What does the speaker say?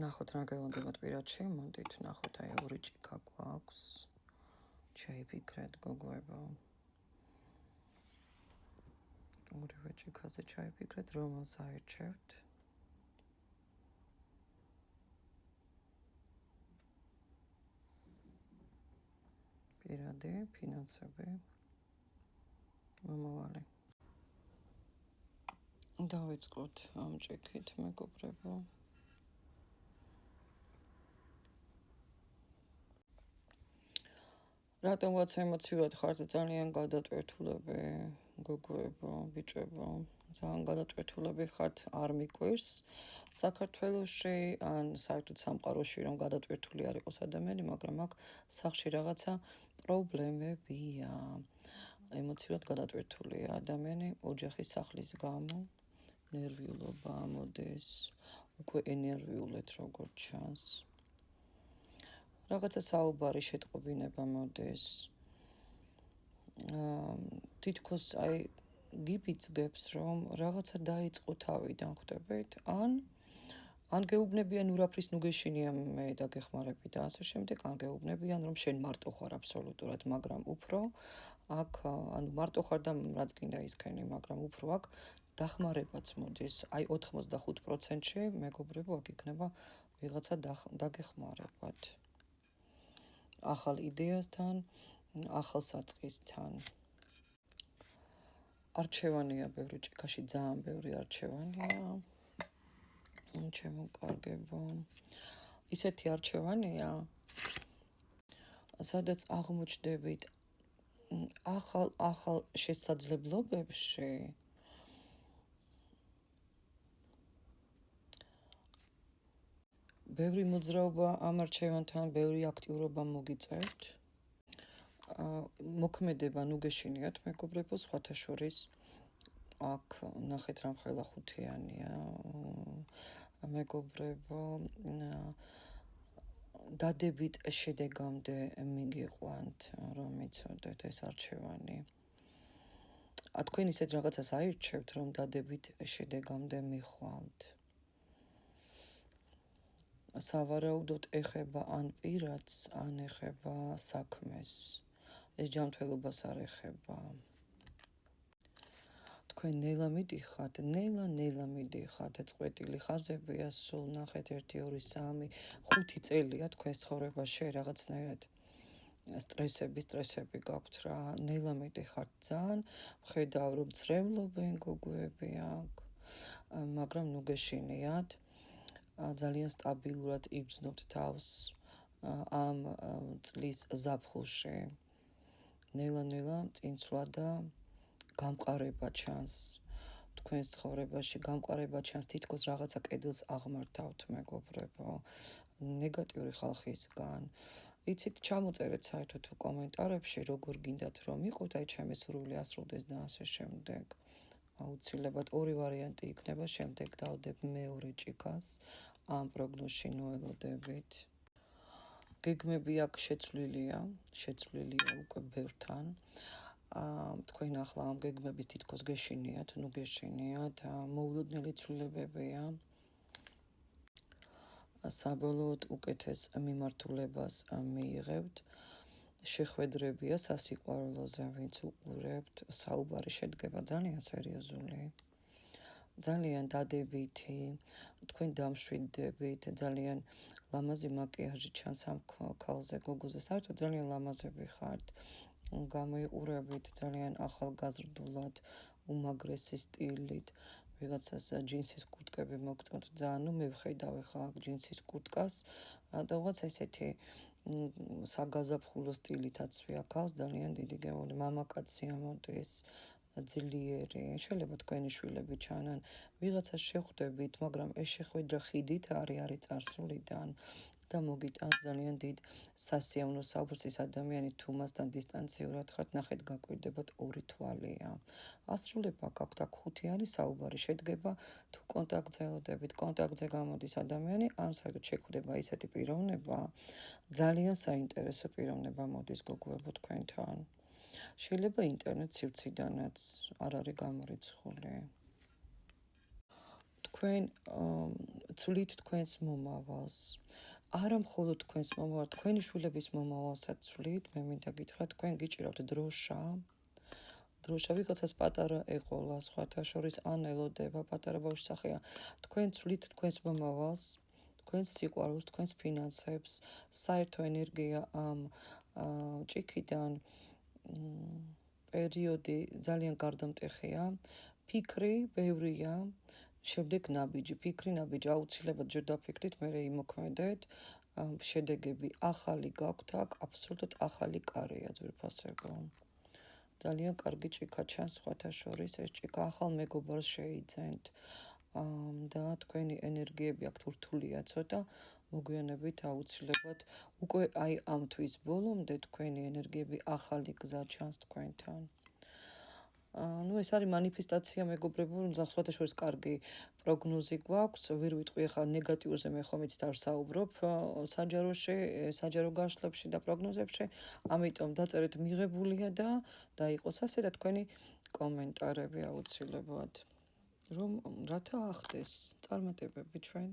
ნახოთ რა გელონდებათ პირადში, მოდით ნახოთ აი ორი ჭიქა გვაქვს. ჩაიფიქრეთ გოგოებო. ორივე ჭიქაზე ჩაიფიქრეთ, რომელს აირჩევთ. პირადი, ფინანსები, მომავალი. დავიწყოთ ამ ჭიქით, მეგობრებო. რატომაც ემოციურად ხართ ძალიან გადატვირთულები, გოგოებო, ბიჭებო. ძალიან გადატვირთულები ხართ, არ მიკვირს საქართველოში ან საერთოდ სამყაროში რომ გადატვირთული არ იყოს ადამიანი, მაგრამ აქ სახლში რაღაცა პრობლემებია. ემოციურად გადატვირთულია ადამიანი ოჯახის სახლის გამო, ნერვიულობა ამოდის, უკვე ენერგიულად როგორც ჩანს. რაღაცა საუბარი შეტყობინება მოდის. თითქოს აი გიფიცგებს რომ რაღაცა დაიწყო თავიდან ხვდებით, ან გეუბნებიან ურაფრის ნუ გეშინია მე დაგეხმარები და ასე შემდეგ, ან გეუბნებიან რომ შენ მარტო ხარ აბსოლუტურად, მაგრამ უფრო აქ ანუ მარტო ხარ და რაც კიდე ისქენი, მაგრამ უფრო აქ დახმარებაც მოდის. აი 85%-ში მეგობრებო აქ იქნება ვიღაცა დაგეხმარებათ. ახალ იდეასთან, ახალ საწყისთან. არჩევანია ბევრი ჭიქაში, ძალიან ბევრი არჩევანია. ჩემო კარგებო. ისეთი არჩევანია, სადაც აღმოჩნდებით ახალ შესაძლებლობებში. ბევრი მოძრაობა ამ არჩევანთან, ბევრი აქტიურობა მოგიწევთ. მოქმედება ნუ გეშინიათ მეგობრებო, სხვათა შორის აქ ნახეთ რამ ხელა ხუთიანია მეგობრებო, დადებით შედეგამდე მიგიყვანთ რომ იცოდეთ ეს არჩევანი. თქვენ ისეთ რაღაცას აირჩევთ რომ დადებით შედეგამდე მიხვალთ. სავარაუდოდ ეხება ან პირადს, ან ეხება საქმეს. ეს ჯანმრთელობას არ ეხება. თქვენ ნელა მიდიხართ, წყვეტილი ხაზებია, სულ ნახეთ 1 2 3 5 წელია თქვენ ცხოვრებაში რაღაცნაირად სტრესები გაქვთ რა, ნელა მიდიხართ ძალიან, ხედავ რომ ძრევლობენ გოგოები აქ, მაგრამ ნუ გეშინიათ. ძალიან სტაბილურად იგრძნობთ თავს ამ წლის ზაფხულში. ნელა წინსვლა და გამყარება ჩანს თქვენს ცხოვრებაში, გამყარება ჩანს, თითქოს რაღაცა კედელს აღმართავთ მეგობრებო, ნეგატიური ხალხისგან. იცით, ჩამოწერეთ საერთოდ კომენტარებში, როგორ გინდათ რომ იყოთ, აი ჩემი სურვილი ასრულდეს და ასე შემდეგ. აუცილებლად ორი ვარიანტი იქნება, შემდეგ დავდებ მეორე ჭიქას, ამ პროგნოზში ნოელოდებით. გეგმები აქ შეცვლილია უკვე ბევრთან. თქვენ ახლა ამ გეგმების თითქოს გეშინიათ, ნუ გეშინიათ, მოულოდნელი ცვლილებებია. საბოლოოდ უკეთეს მიმართულებას მიიღებთ. შეხვედრებია სასიყვარულოზე, ვინც უყურებთ, საუბარი შედგება ძალიან სერიოზული. ძალიან დადებითი, თქვენ დამშვიდდებით, ძალიან ლამაზი მაკიაჟი ჩანს ამ ქალზე, გოგოზე, საერთოდ ძალიან ლამაზები ხართ. გამოიყურებით ძალიან ახალგაზრდულად, უმაგრესი სტილით, ვიღაცას ჯინსის კურტკები მოგწონთ ძალიან, ნუ მე ვხედავ ახლა აქ ჯინსის კურტკას, რაღაც ესეთი საგაზაფხულო სტილითაც ვიაქავს, ძალიან დიდი გემოვნები, მამაკაცი ამოდის, ძლიერი, შეიძლება თქვენი შვილები ჩანან, ვიღაცას შეხვდებით, მაგრამ ეს შეხვედრა ხიდით არის წარსულიდან და მოგიტანს ძალიან დიდ სასიამოვნო საუბრს. ის ადამიანი თუ მასთან დისტანციურად ხართ, ნახეთ გაკვირდებათ ორი თვალია. ასრულება გაქვთ აქ ხუთიანი საუბარი შედგება, თუ კონტაქტზე ელოდებით, კონტაქტზე გამოდის ადამიანი, ან საერთოდ შეხვდება ისეთი პიროვნება, ძალიან საინტერესო პიროვნება მოდის გოგოებო თქვენთან. შეიძლება ინტერნეტ სივრციდანაც არ არის გამორიცხული. თქვენ ცვლით თქვენს მომავალს. არა მხოლოდ თქვენს მომავალს, თქვენი შვილების მომავალსაც ცვლით, მე მინდა გითხრათ, თქვენ გიჭირავთ დროშა. დროშა ვიღაცას პატარა ეყოლა, სხვათა შორის ან ელოდება, პატარა ბავშვის სახეა. თქვენ ცვლით თქვენს მომავალს, თქვენს სიყვარულს, თქვენს ფინანსებს, საერთო ენერგია ამ ჭიქიდან პერიოდი ძალიან გარდამტეხია. ფიქრი ბევრია, შემდეგ ნაბიჯი, ფიქრი ნაბიჯი, აუცილებლად ჯერ დაფიქრდით, მერე იმოქმედეთ. შედეგები ახალი გაქვთ აქ, აბსოლუტურად ახალი კარია ძვირფასებო. ძალიან კარგი ჭიქა ჩანს სხვათა შორის, ეს ჭიქა ახალ მეგობარს შეიძენთ და თქვენი ენერგიები აქ რთულია ცოტა, მოგვიანებით აუცილებლად უკვე აი ამ თვის ბოლომდე თქვენი ენერგიები ახალი გზა ჩანს თქვენთან. ეს არის მანიფესტაცია მეგობრებო, სხვათა შორის კარგი პროგნოზი გვაქვს, ვერ ვიტყვი ახლა ნეგატიურზე მე ხომიც არ საუბრობ საჯაროში, საჯარო გაშლებში და პროგნოზებში, ამიტომ დაწერეთ მიღებულია და დაიყოს ასე და თქვენი კომენტარები აუცილებლად, რომ რათა ახდეს წარმატებები ჩვენ.